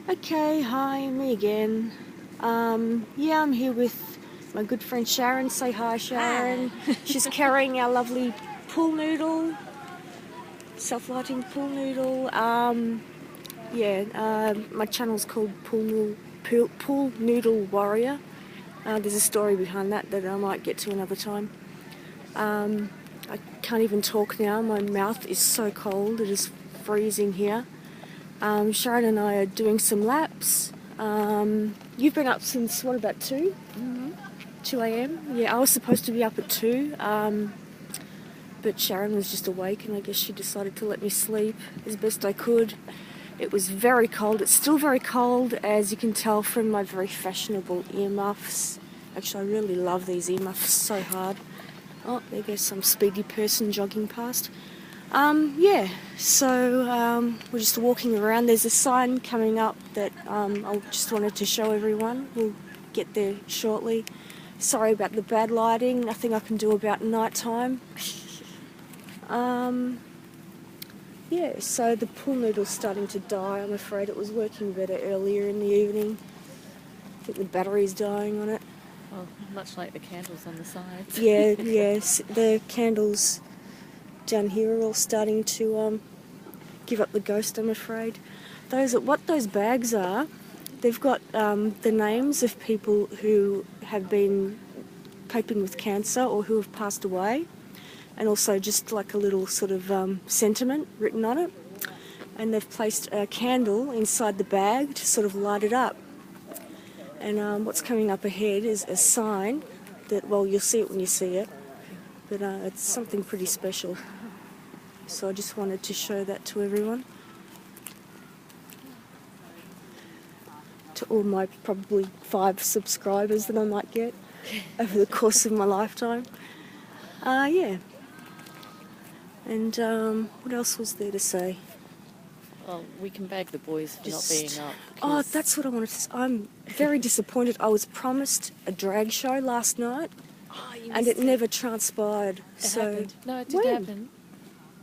Okay, hi, me again. Yeah, I'm here with my good friend Sharon. Say hi, Sharon. She's carrying our lovely pool noodle, self-lighting pool noodle. My channel's called Pool Noodle Warrior. There's a story behind that I might get to another time. I can't even talk now. My mouth is so cold. It is freezing here. Sharon and I are doing some laps. You've been up since, what, about 2? 2 a.m? Yeah, I was supposed to be up at 2, but Sharon was just awake and I guess she decided to let me sleep as best I could. It was very cold. It's still very cold, as you can tell from my very fashionable earmuffs. Actually, I really love these earmuffs so hard. Oh, there goes some speedy person jogging past. We're just walking around. There's a sign coming up that I just wanted to show everyone. We'll get there shortly. Sorry about the bad lighting, nothing I can do about night time. So the pool noodle's starting to die. I'm afraid it was working better earlier in the evening. I think the battery's dying on it. Well, much like the candles on the sides. Yes, the candles down here are all starting to give up the ghost, I'm afraid. What those bags are, they've got the names of people who have been coping with cancer or who have passed away, and also just like a little sort of sentiment written on it. And they've placed a candle inside the bag to sort of light it up. And what's coming up ahead is a sign that, well, you'll see it when you see it, but it's something pretty special. So I just wanted to show that to everyone. To all my probably 5 subscribers that I might get over the course of my lifetime. And what else was there to say? Well, we can bag the boys for not being up. Oh, that's what I wanted to say. I'm very disappointed. I was promised a drag show last night, and it never transpired. It happened. No, it did happen.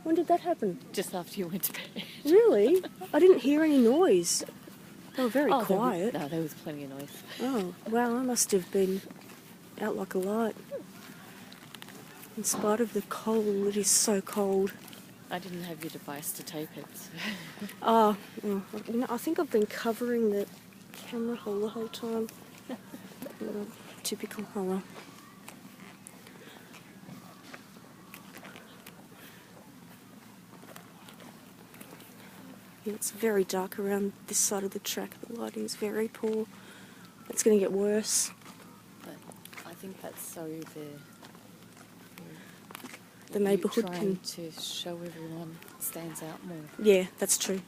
When did that happen? Just after you went to bed. Really? I didn't hear any noise. They were very quiet. There was plenty of noise. Oh, well, I must have been out like a light. In spite of the cold, it is so cold. I didn't have your device to tape it. So. I think I've been covering the camera hole the whole time. Typical horror. Yeah, it's very dark around this side of the track. The lighting's very poor. It's going to get worse. But I think that's so the neighbourhood can to show everyone stands out more. Yeah, that's true.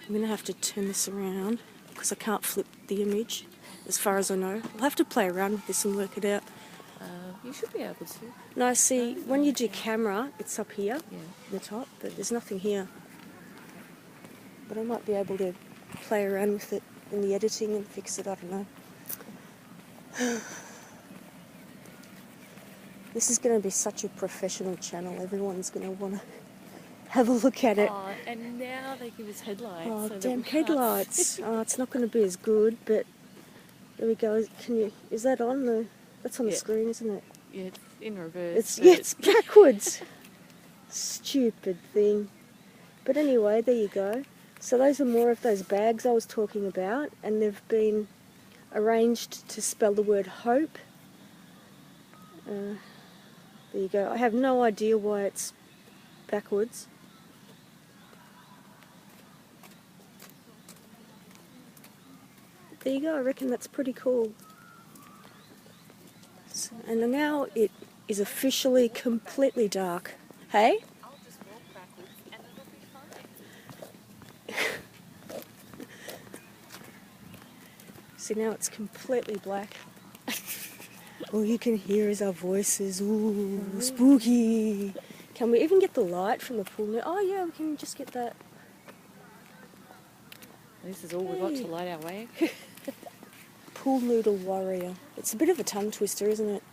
I'm going to have to turn this around because I can't flip the image, as far as I know. I'll have to play around with this and work it out. You should be able to. No, see, when you do camera, it's up here, yeah, at the top, but there's nothing here. But I might be able to play around with it in the editing and fix it, I don't know. This is going to be such a professional channel. Everyone's going to want to have a look at it. Oh, and now they give us headlights. Oh, so damn headlights. Oh, it's not going to be as good, but there we go. Is that on? That's on the screen, isn't it? Yeah, it's in reverse. It's backwards. Stupid thing. But anyway, there you go. So those are more of those bags I was talking about, and they've been arranged to spell the word hope. There you go. I have no idea why it's backwards. There you go. I reckon that's pretty cool. So, and now it is officially completely dark. Hey? I'll just walk backwards and it'll be fine. See, now it's completely black. All you can hear is our voices. Ooh, spooky. Can we even get the light from the pool? Oh yeah, we can just get that. This is all we've got to light our way. Pool noodle warrior. It's a bit of a tongue twister, isn't it?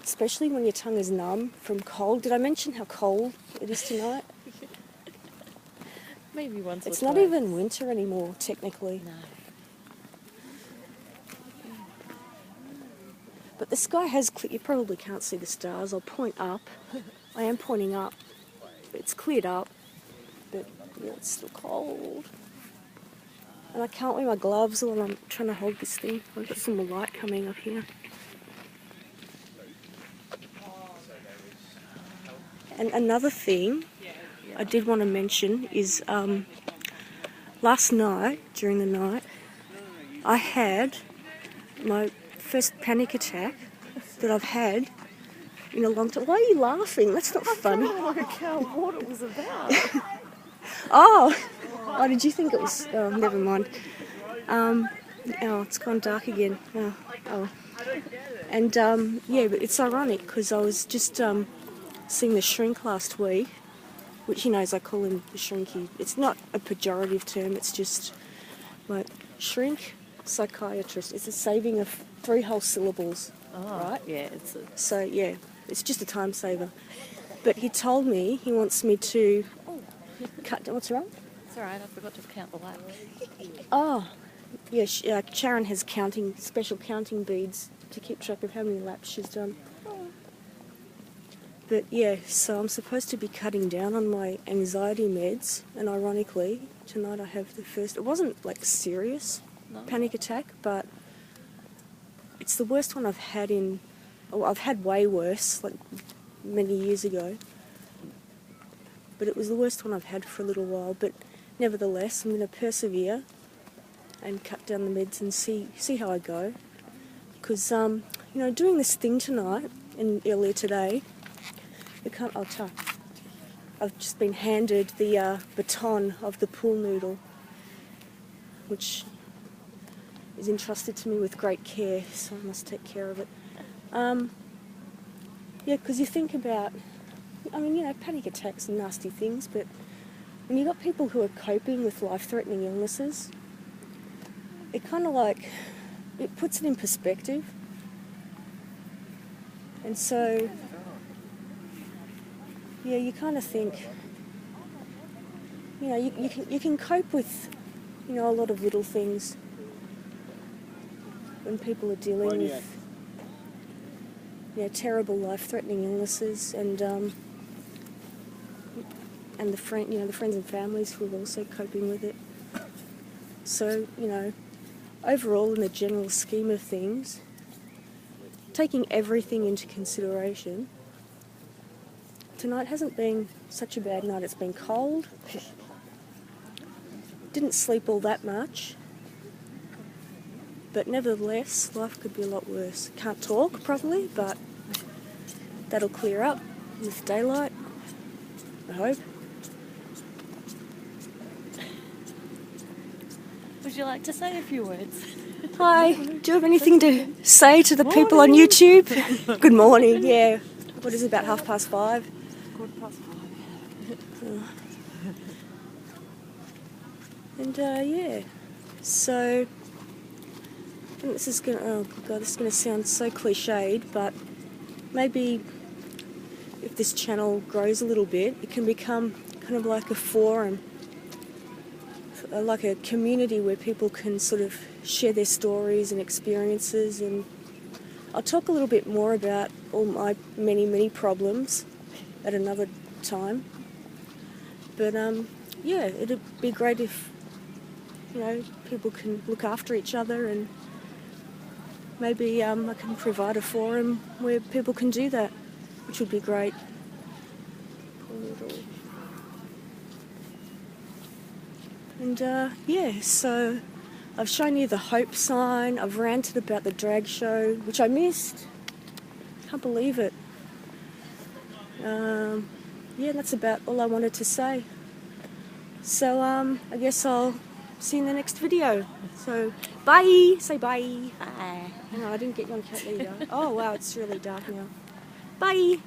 Especially when your tongue is numb from cold. Did I mention how cold it is tonight? Maybe once or It's twice. not even winter anymore, technically. No. But the sky has cleared. You probably can't see the stars. I'll point up. I am pointing up. It's cleared up, but yeah, it's still cold. And I can't wear my gloves while I'm trying to hold this thing. I've got some more light coming up here. And another thing I did want to mention is last night, during the night, I had my first panic attack that I've had in a long time. Why are you laughing? That's not funny. I don't work out what it was about. Oh, did you think it was? Oh, never mind. Oh, it's gone dark again. Oh. And yeah, but it's ironic because I was just seeing the shrink last week, which as I call him the shrinky. It's not a pejorative term. It's just like shrink psychiatrist. It's a saving of 3 whole syllables. Oh, right? Yeah, So yeah, it's just a time saver. But he told me he wants me to cut down. What's wrong? it's all right. I forgot to count the laps. Oh, yeah. Sharon has special counting beads to keep track of how many laps she's done. But yeah, so I'm supposed to be cutting down on my anxiety meds, and ironically, tonight I have the first. It wasn't like serious panic attack, but it's the worst one I've had in. Oh, I've had way worse, like many years ago. But it was the worst one I've had for a little while. But nevertheless, I'm going to persevere and cut down the meds and see how I go. Because doing this thing tonight and earlier today, I've just been handed the baton of the pool noodle, which is entrusted to me with great care, so I must take care of it. Yeah, because you think about, panic attacks and nasty things, but when you've got people who are coping with life-threatening illnesses, it kind of it puts it in perspective. And so, yeah, you kind of think, you can cope with, a lot of little things when people are dealing with, terrible life-threatening illnesses, and the friends and families who are also coping with it. So, overall, in the general scheme of things, taking everything into consideration, tonight hasn't been such a bad night. It's been cold. Didn't sleep all that much. But nevertheless, life could be a lot worse. Can't talk properly, but that'll clear up with daylight, I hope. Would you like to say a few words? Hi, do you have anything to say to the people on YouTube? Good morning, yeah. What is it, about 5:30? 5:15. And yeah, so this is gonna sound so cliched, but maybe if this channel grows a little bit, it can become kind of like a forum, like a community where people can sort of share their stories and experiences, and I'll talk a little bit more about all my many problems at another time. But yeah, it'd be great if people can look after each other, and maybe I can provide a forum where people can do that, which would be great. And yeah, so I've shown you the hope sign. I've ranted about the drag show, which I missed. Can't believe it. Yeah, that's about all I wanted to say. So I guess I'll see you in the next video. So bye. Say bye. Bye. Hang on, I didn't get you on cat. There you go. Oh wow, it's really dark now. Bye.